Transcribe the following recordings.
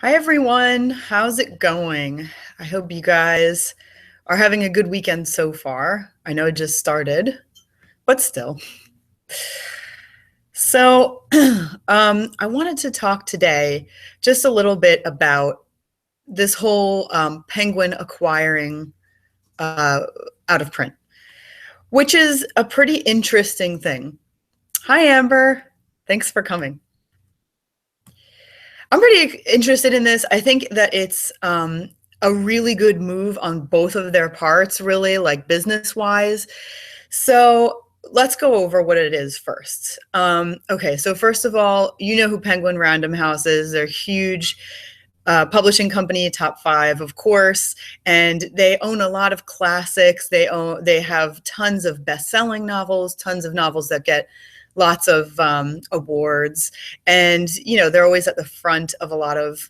Hi, everyone. How's it going? I hope you guys are having a good weekend so far. I know it just started, but still. So, I wanted to talk today just a little bit about this whole Penguin acquiring uh, out of print, which is a pretty interesting thing. Hi, Amber. Thanks for coming. I'm pretty interested in this. I think that it's a really good move on both of their parts, really, like business wise. So let's go over what it is first. Okay, so first of all, you know who Penguin Random House is. They're huge publishing company, top five, of course, and they own a lot of classics. They have tons of best-selling novels, tons of novels that get lots of awards, and they're always at the front of a lot of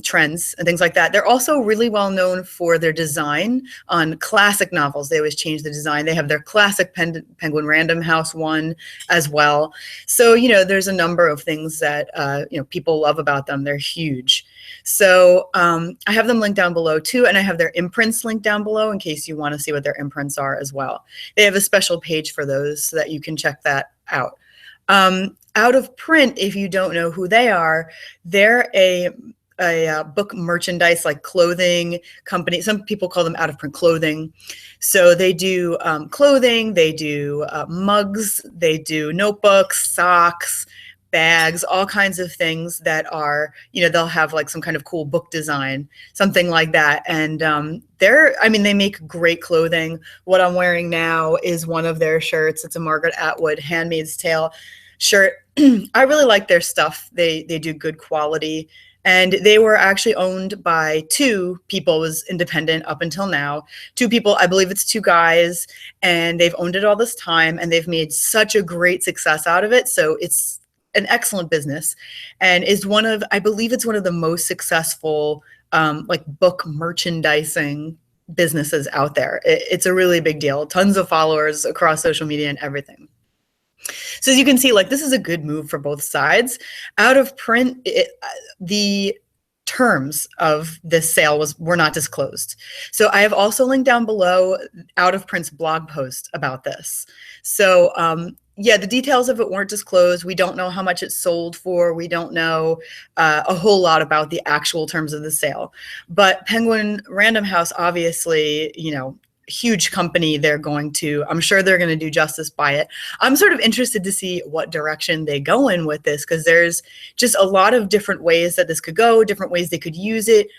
trends and things like that. They're also really well known for their design on classic novels. They always change the design. They have their classic Penguin Random House one as well. So, there's a number of things that, people love about them. They're huge. So I have them linked down below too, and I have their imprints linked down below in case you want to see what their imprints are as well. They have a special page for those so that you can check that out. Out of print, if you don't know who they are, they're a book merchandise, like clothing company. Some people call them out of print clothing. So they do clothing, they do mugs, they do notebooks, socks, bags, all kinds of things that are, they'll have like some kind of cool book design, something like that. And they make great clothing. What I'm wearing now is one of their shirts. It's a Margaret Atwood Handmaid's Tale shirt. I really like their stuff. They do good quality. And they were actually owned by two people. It was independent up until now. Two people, I believe it's two guys, and they've owned it all this time, and they've made such a great success out of it. So it's an excellent business, and is I believe it's one of the most successful like book merchandising businesses out there. It's a really big deal. Tons of followers across social media and everything. So as you can see, like, this is a good move for both sides. Out of print, the terms of this sale were not disclosed. So I have also linked down below Out of Print's blog post about this. So yeah, the details of it weren't disclosed. We don't know how much it sold for. We don't know a whole lot about the actual terms of the sale. But Penguin Random House, obviously, huge company. I'm sure they're going to do justice by it. I'm sort of interested to see what direction they go in with this, because there's just a lot of different ways that this could go, different ways they could use it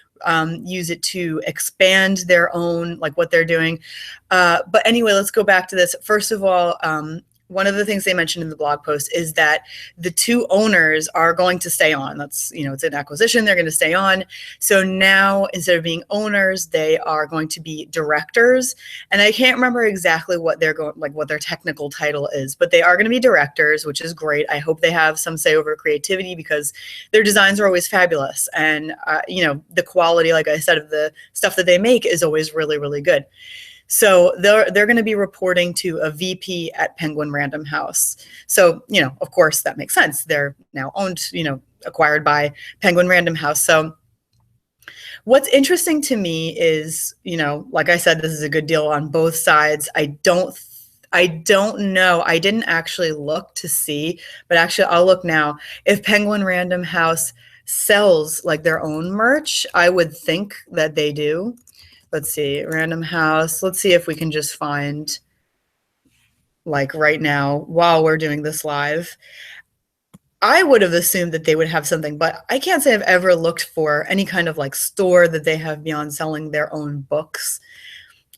to expand their own, like what they're doing. But anyway, let's go back to this. First of all, one of the things they mentioned in the blog post is that the two owners are going to stay on. That's, it's an acquisition. They're going to stay on. So now, instead of being owners, they are going to be directors. And I can't remember exactly what what their technical title is, but they are going to be directors, which is great. I hope they have some say over creativity, because their designs are always fabulous. And, the quality, like I said, of the stuff that they make is always really, really good. So they're going to be reporting to a VP at Penguin Random House. So, of course, that makes sense. They're now owned, acquired by Penguin Random House. So what's interesting to me is, like I said, this is a good deal on both sides. I don't know. I didn't actually look to see, but actually I'll look now. If Penguin Random House sells like their own merch, I would think that they do. Let's see, Random House. Let's see if we can just find, like, right now while we're doing this live. I would have assumed that they would have something, but I can't say I've ever looked for any kind of like store that they have beyond selling their own books.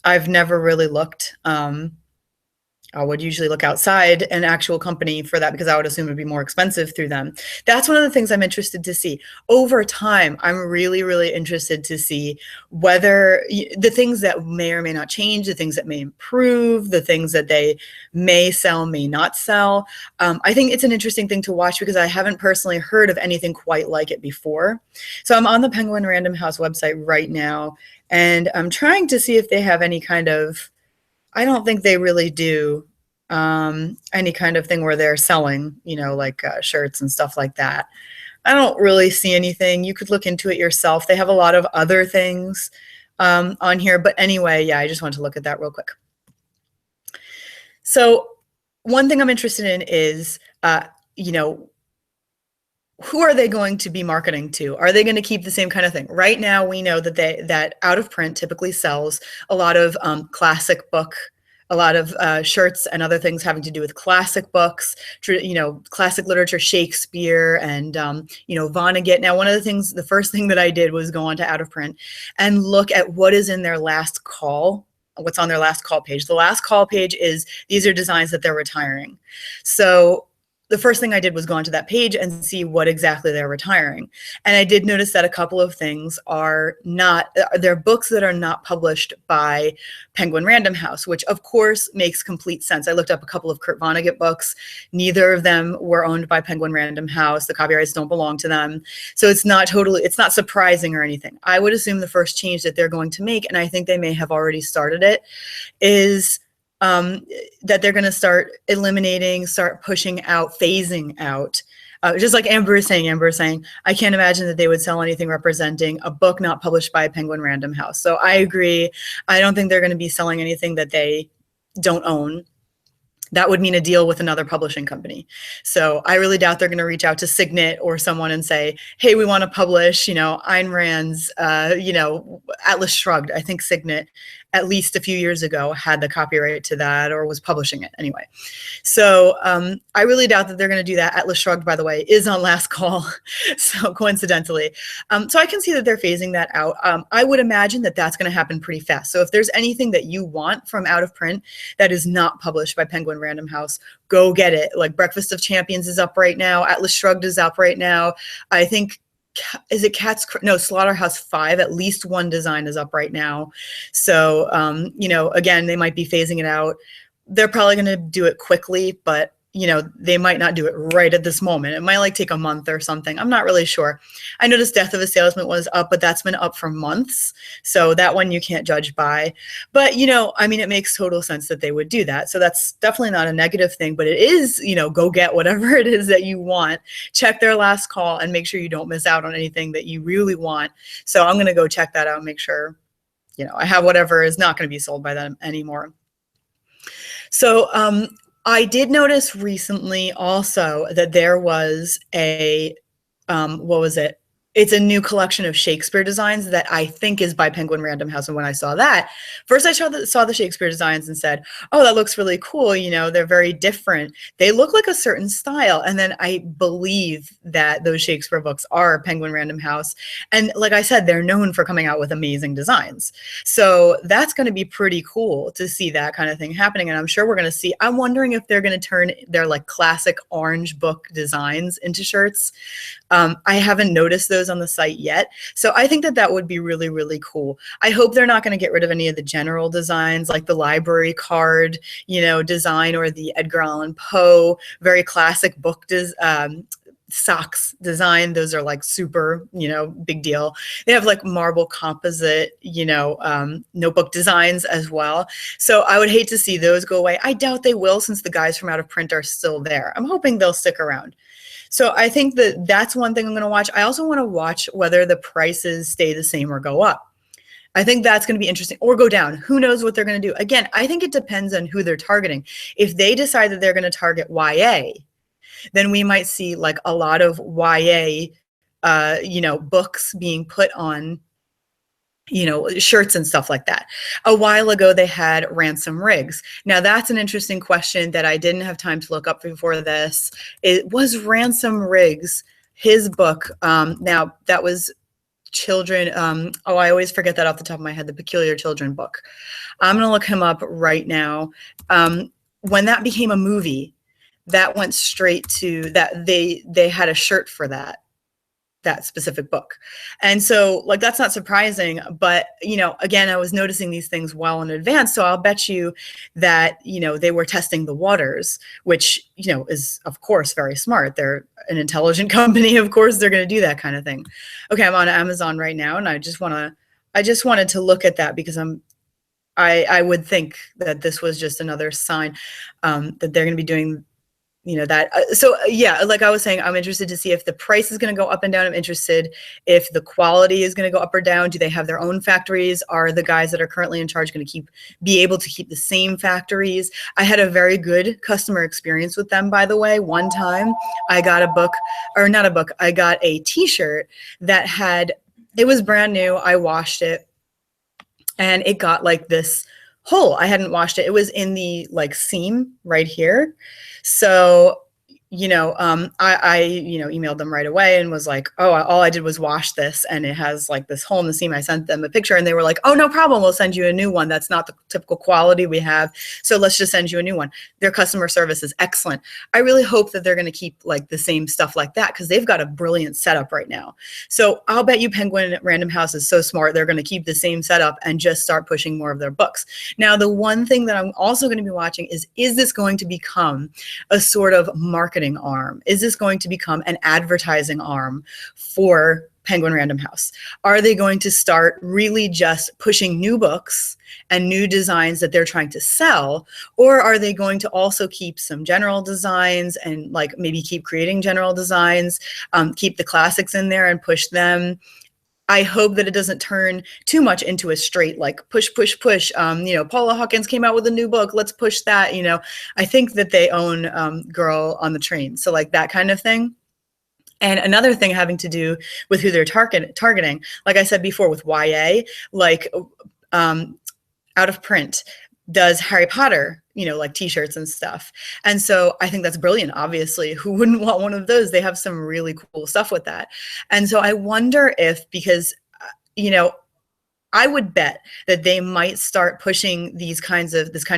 I've never really looked. I would usually look outside an actual company for that, because I would assume it'd be more expensive through them. That's one of the things I'm interested to see. Over time, I'm really, really interested to see whether the things that may or may not change, the things that may improve, the things that they may sell, may not sell. I think it's an interesting thing to watch, because I haven't personally heard of anything quite like it before. So I'm on the Penguin Random House website right now, and I'm trying to see if they have any kind of, I don't think they really do any kind of thing where they're selling, like shirts and stuff like that. I don't really see anything. You could look into it yourself. They have a lot of other things on here. But anyway, yeah, I just wanted to look at that real quick. So one thing I'm interested in is, you know, who are they going to be marketing to? Are they going to keep the same kind of thing? Right now, we know that that out of print typically sells a lot of classic book, a lot of shirts and other things having to do with classic books, you know, classic literature, Shakespeare and, you know, Vonnegut. Now, one of the things, the first thing that I did was go on to out of print and look at what is in their last call, what's on their last call page. The last call page is, these are designs that they're retiring. So the first thing I did was go onto that page and see what exactly they're retiring. And I did notice that a couple of things are not, they're books that are not published by Penguin Random House, which of course makes complete sense. I looked up a couple of Kurt Vonnegut books. Neither of them were owned by Penguin Random House. The copyrights don't belong to them. So it's not totally, it's not surprising or anything. I would assume the first change that they're going to make, and I think they may have already started it, is that they're going to start eliminating, start pushing out, phasing out. Just like Amber is saying, I can't imagine that they would sell anything representing a book not published by Penguin Random House. So I agree. I don't think they're going to be selling anything that they don't own. That would mean a deal with another publishing company. So I really doubt they're going to reach out to Signet or someone and say, hey, we want to publish, you know, Ayn Rand's, you know, Atlas Shrugged. I think Signet, at least a few years ago, had the copyright to that or was publishing it anyway. So I really doubt that they're going to do that. Atlas Shrugged, by the way, is on last call, so coincidentally. So I can see that they're phasing that out. I would imagine that that's going to happen pretty fast. So if there's anything that you want from out of print that is not published by Penguin Random House, go get it. Like Breakfast of Champions is up right now. Atlas Shrugged is up right now. I think, is it Slaughterhouse-5, at least one design is up right now. So, you know, again, they might be phasing it out. They're probably going to do it quickly, but, you know, they might not do it right at this moment. It might like take a month or something. I'm not really sure. I noticed Death of a Salesman was up, but that's been up for months. So that one you can't judge by. But, you know, I mean, it makes total sense that they would do that. So that's definitely not a negative thing, but it is, you know, go get whatever it is that you want. Check their last call and make sure you don't miss out on anything that you really want. So I'm going to go check that out and make sure, you know, I have whatever is not going to be sold by them anymore. So, I did notice recently also that there was a, what was it? It's a new collection of Shakespeare designs that I think is by Penguin Random House. And when I saw that, first I saw the Shakespeare designs and said, oh, that looks really cool. You know, they're very different. They look like a certain style. And then I believe that those Shakespeare books are Penguin Random House. And like I said, they're known for coming out with amazing designs. So that's going to be pretty cool to see that kind of thing happening. And I'm sure we're going to see, I'm wondering if they're going to turn their like classic orange book designs into shirts. I haven't noticed those on the site yet. So I think that that would be really, really cool. I hope they're not going to get rid of any of the general designs like the library card, you know, design, or the Edgar Allan Poe, very classic book socks design. Those are like super, you know, big deal. They have like marble composite, you know, notebook designs as well. So I would hate to see those go away. I doubt they will, since the guys from Out of Print are still there. I'm hoping they'll stick around. So I think that that's one thing I'm going to watch. I also want to watch whether the prices stay the same or go up. I think that's going to be interesting, or go down. Who knows what they're going to do? Again, I think it depends on who they're targeting. If they decide that they're going to target YA, then we might see like a lot of YA, you know, books being put on, you know, shirts and stuff like that. A while ago, they had Ransom Riggs. Now, that's an interesting question that I didn't have time to look up before this. It was Ransom Riggs, his book. Now, that was children. Oh, I always forget that off the top of my head, the Peculiar Children book. I'm going to look him up right now. When that became a movie, that went straight to that. They had a shirt for that specific book. And so like, that's not surprising, but, you know, again, I was noticing these things well in advance. So I'll bet you that, you know, they were testing the waters, which, you know, is of course very smart. They're an intelligent company. Of course, they're going to do that kind of thing. Okay. I'm on Amazon right now. And I just wanted to look at that because I would think that this was just another sign that they're going to be doing yeah, like I was saying, I'm interested to see if the price is going to go up and down. I'm interested if the quality is going to go up or down. Do they have their own factories? Are the guys that are currently in charge going to be able to keep the same factories? I had a very good customer experience with them, by the way. One time I got I got a t-shirt that it was brand new. I washed it and it got like this hole. I hadn't washed it. It was in the like seam right here. So, I emailed them right away and was like, oh, all I did was wash this and it has like this hole in the seam. I sent them a picture and they were like, oh, no problem. We'll send you a new one. That's not the typical quality we have. So let's just send you a new one. Their customer service is excellent. I really hope that they're going to keep like the same stuff like that because they've got a brilliant setup right now. So I'll bet you Penguin Random House is so smart. They're going to keep the same setup and just start pushing more of their books. Now, the one thing that I'm also going to be watching is this going to become a sort of marketing arm? Is this going to become an advertising arm for Penguin Random House? Are they going to start really just pushing new books and new designs that they're trying to sell? Or are they going to also keep some general designs and like maybe keep creating general designs, keep the classics in there and push them? I hope that it doesn't turn too much into a straight like push. Paula Hawkins came out with a new book. Let's push that. I think that they own Girl on the Train. So like that kind of thing. And another thing having to do with who they're targeting, like I said before with YA, like Out of Print does Harry Potter, like t-shirts and stuff. And so I think that's brilliant. Obviously, who wouldn't want one of those? They have some really cool stuff with that. And so I wonder because I would bet that they might start pushing this kind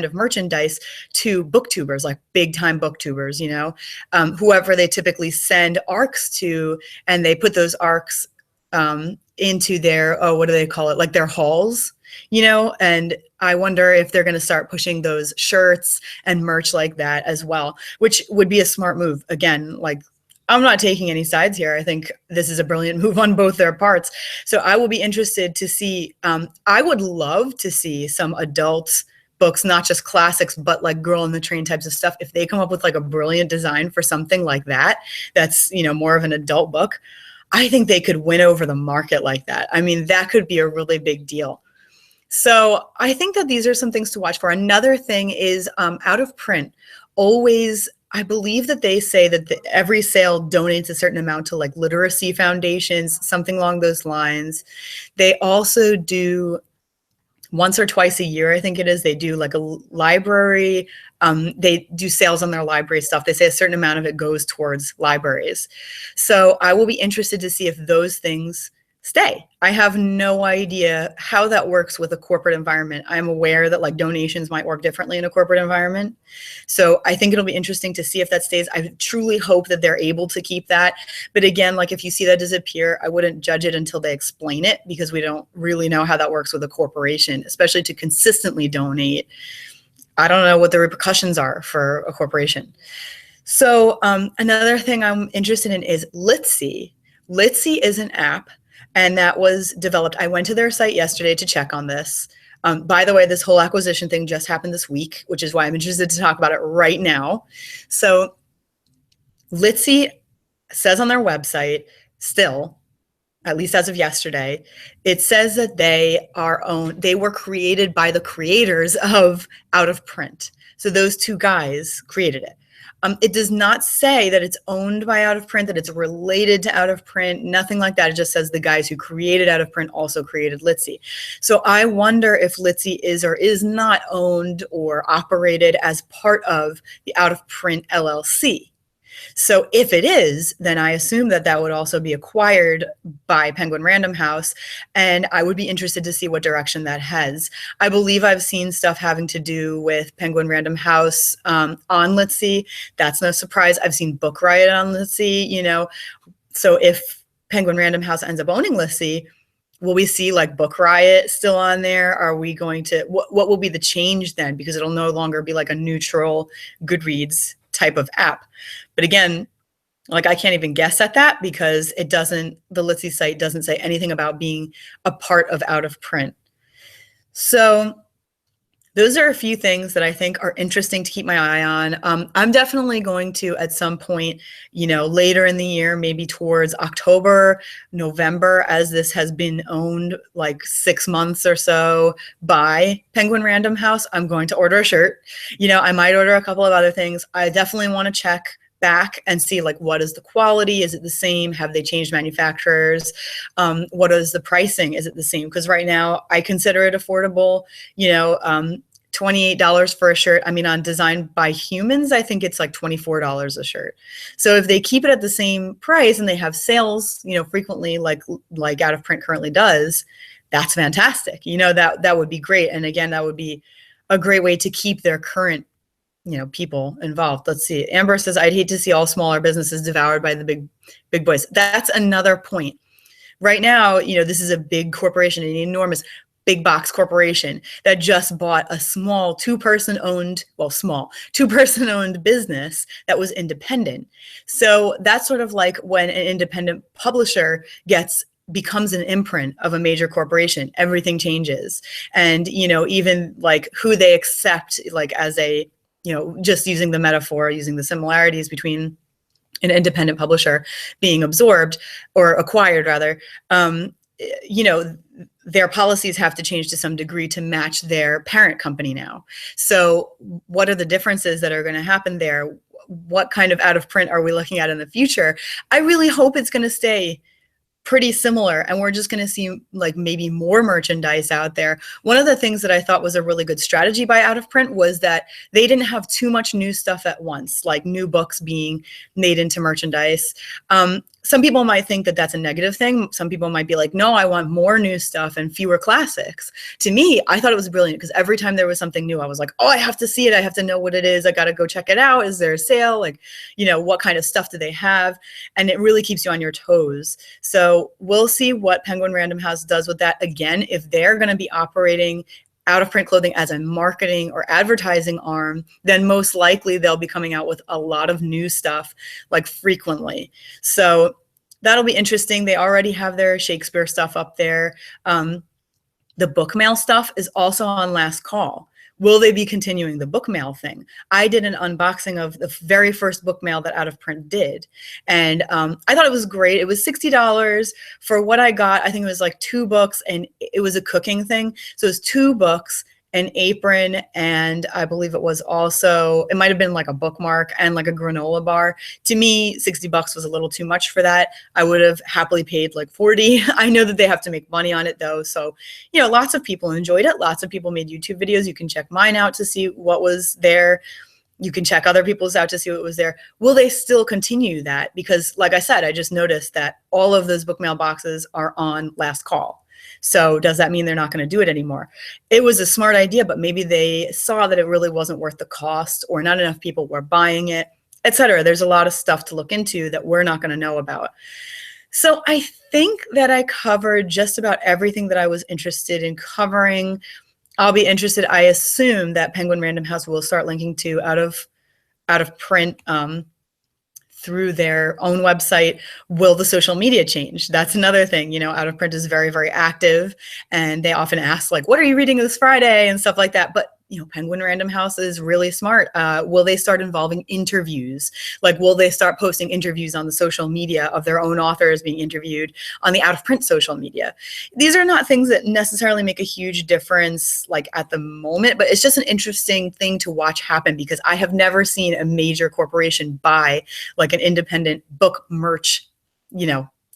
of merchandise to booktubers, like big time booktubers, whoever they typically send arcs to, and they put those arcs into their, what do they call it? Like their hauls, and I wonder if they're going to start pushing those shirts and merch like that as well, which would be a smart move. Again, like I'm not taking any sides here. I think this is a brilliant move on both their parts. So I will be interested to see, I would love to see some adult books, not just classics, but like Girl on the Train types of stuff. If they come up with like a brilliant design for something like that, that's, more of an adult book, I think they could win over the market like that. I mean, that could be a really big deal. So I think that these are some things to watch for. Another thing is Out of Print always, I believe that they say that every sale donates a certain amount to like literacy foundations, something along those lines. They also do once or twice a year, I think it is, they do like a library, they do sales on their library stuff. They say a certain amount of it goes towards libraries. So I will be interested to see if those things stay. I have no idea how that works with a corporate environment. I'm aware that like donations might work differently in a corporate environment. So I think it'll be interesting to see if that stays. I truly hope that they're able to keep that. But again, like if you see that disappear, I wouldn't judge it until they explain it because we don't really know how that works with a corporation, especially to consistently donate. I don't know what the repercussions are for a corporation. So another thing I'm interested in is Litsy. Litsy is an app, and that was developed. I went to their site yesterday to check on this. By the way, this whole acquisition thing just happened this week, which is why I'm interested to talk about it right now. So Litsy says on their website, still, at least as of yesterday, it says that they were created by the creators of Out of Print. So those two guys created it. It does not say that it's owned by Out of Print, that it's related to Out of Print, nothing like that. It just says the guys who created Out of Print also created Litsy. So I wonder if Litsy is or is not owned or operated as part of the Out of Print LLC. So if it is, then I assume that that would also be acquired by Penguin Random House, and I would be interested to see what direction that heads. I believe I've seen stuff having to do with Penguin Random House on Litsy. That's no surprise. I've seen Book Riot on Litsy, So if Penguin Random House ends up owning Litsy, will we see like Book Riot still on there? Are we going to, what will be the change then? Because it'll no longer be like a neutral Goodreads type of app. But again, like I can't even guess at that because the Litsy site doesn't say anything about being a part of Out of Print. So Those are a few things that I think are interesting to keep my eye on. I'm definitely going to, at some point, later in the year, maybe towards October, November, as this has been owned like 6 months or so by Penguin Random House, I'm going to order a shirt. I might order a couple of other things. I definitely want to check back and see, like, what is the quality? Is it the same? Have they changed manufacturers? What is the pricing? Is it the same? Because right now I consider it affordable. $28 for a shirt. I mean, on Designed by Humans, I think it's like $24 a shirt. So if they keep it at the same price and they have sales, frequently, like Out of Print currently does, that's fantastic. That would be great. And again, that would be a great way to keep their current people involved. Let's see. Amber says, I'd hate to see all smaller businesses devoured by the big boys. That's another point. Right now, this is a big corporation, an enormous big box corporation that just bought a small two-person owned business that was independent. So that's sort of like when an independent publisher becomes an imprint of a major corporation, everything changes. And, even like who they accept, like as a, just using the metaphor, using the similarities between an independent publisher being absorbed or acquired rather, their policies have to change to some degree to match their parent company now. So what are the differences that are going to happen there? What kind of Out of Print are we looking at in the future? I really hope it's going to stay pretty similar, and we're just going to see like maybe more merchandise out there. One of the things that I thought was a really good strategy by Out of Print was that they didn't have too much new stuff at once, like new books being made into merchandise. Some people might think that that's a negative thing. Some people might be like, no, I want more new stuff and fewer classics. To me, I thought it was brilliant because every time there was something new, I was like, oh, I have to see it. I have to know what it is. I got to go check it out. Is there a sale? Like, what kind of stuff do they have? And it really keeps you on your toes. So we'll see what Penguin Random House does with that. Again, if they're going to be operating Out of Print clothing as a marketing or advertising arm, then most likely they'll be coming out with a lot of new stuff like frequently. So that'll be interesting. They already have their Shakespeare stuff up there. The book mail stuff is also on Last Call. Will they be continuing the book mail thing? I did an unboxing of the very first book mail that Out of Print did. And I thought it was great. It was $60 for what I got. I think it was like 2 books, and it was a cooking thing. So it was 2 books, an apron, and I believe it might have been like a bookmark and like a granola bar. To me, $60 was a little too much for that. I would have happily paid like 40. I know that they have to make money on it though. So, lots of people enjoyed it. Lots of people made YouTube videos. You can check mine out to see what was there. You can check other people's out to see what was there. Will they still continue that? Because like I said, I just noticed that all of those book mail boxes are on Last Call. So does that mean they're not going to do it anymore? It was a smart idea, but maybe they saw that it really wasn't worth the cost, or not enough people were buying it, etc. There's a lot of stuff to look into that we're not going to know about. So I think that I covered just about everything that I was interested in covering. I'll be interested. I assume that Penguin Random House will start linking to Out of Print through their own website. Will the social media change? That's another thing. Out of Print is very, very active, and they often ask like, what are you reading this Friday and stuff like that. But Penguin Random House is really smart. Will they start involving interviews? Like, will they start posting interviews on the social media of their own authors being interviewed on the Out of Print social media? These are not things that necessarily make a huge difference like at the moment, but it's just an interesting thing to watch happen, because I have never seen a major corporation buy like an independent book merch,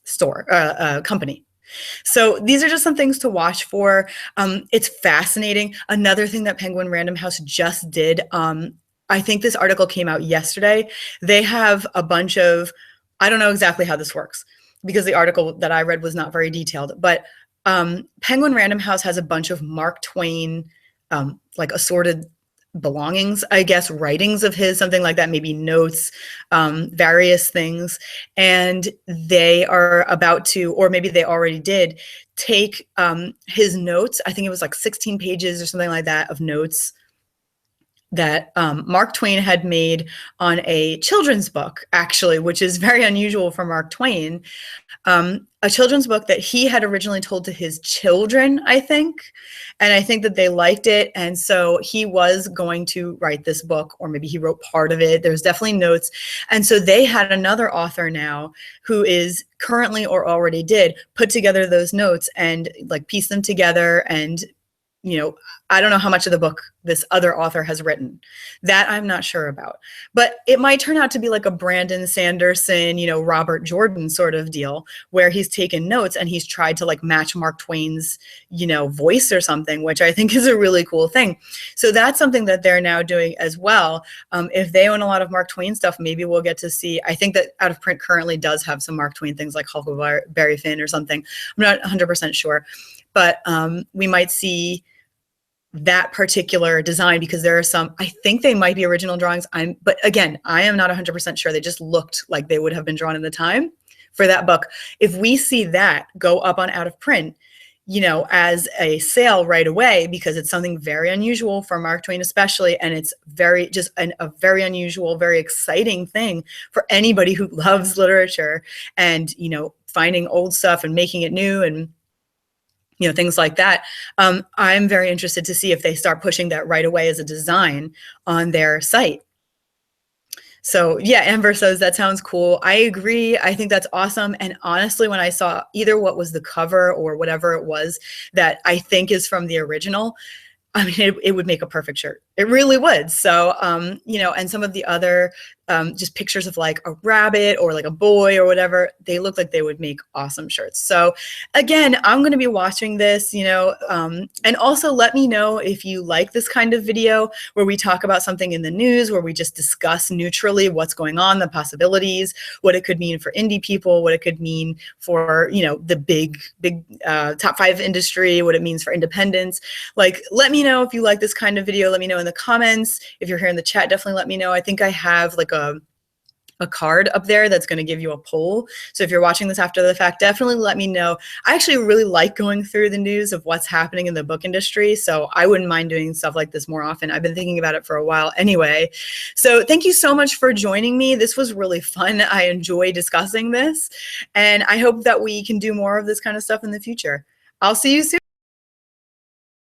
store, company. So these are just some things to watch for. It's fascinating. Another thing that Penguin Random House just did, I think this article came out yesterday. They have a bunch of, I don't know exactly how this works because the article that I read was not very detailed, but Penguin Random House has a bunch of Mark Twain, like assorted belongings, I guess, writings of his, something like that, maybe notes, various things. And they are about to, or maybe they already did, take his notes. I think it was like 16 pages or something like that of notes that Mark Twain had made on a children's book, actually, which is very unusual for Mark Twain. A children's book that he had originally told to his children, I think. And I think that they liked it. And so he was going to write this book, or maybe he wrote part of it. There's definitely notes. And so they had another author now who is currently, or already did, put together those notes and like piece them together. And I don't know how much of the book this other author has written. That I'm not sure about. But it might turn out to be like a Brandon Sanderson, Robert Jordan sort of deal, where he's taken notes and he's tried to like match Mark Twain's, voice or something, which I think is a really cool thing. So that's something that they're now doing as well. If they own a lot of Mark Twain stuff, maybe we'll get to see. I think that Out of Print currently does have some Mark Twain things like Huckleberry Finn or something. I'm not 100% sure. But we might see that particular design, because there are some, I think they might be original drawings. But again, I am not 100% sure. They just looked like they would have been drawn in the time for that book. If we see that go up on Out of Print, as a sale right away, because it's something very unusual for Mark Twain especially, and it's a very unusual, very exciting thing for anybody who loves literature and, finding old stuff and making it new and things like that. I'm very interested to see if they start pushing that right away as a design on their site. So yeah, Amber says that sounds cool. I agree. I think that's awesome. And honestly, when I saw either what was the cover or whatever it was that I think is from the original, I mean, it would make a perfect shirt. It really would. So, and some of the other just pictures of like a rabbit or like a boy or whatever, they look like they would make awesome shirts. So again, I'm going to be watching this, and also let me know if you like this kind of video where we talk about something in the news, where we just discuss neutrally what's going on, the possibilities, what it could mean for indie people, what it could mean for, the big top 5 industry, what it means for independence. Like, let me know if you like this kind of video. Let me know in the comments. If you're here in the chat, definitely let me know. I think I have like a card up there that's going to give you a poll. So if you're watching this after the fact, definitely let me know. I actually really like going through the news of what's happening in the book industry. So I wouldn't mind doing stuff like this more often. I've been thinking about it for a while anyway. So thank you so much for joining me. This was really fun. I enjoy discussing this, and I hope that we can do more of this kind of stuff in the future. I'll see you soon.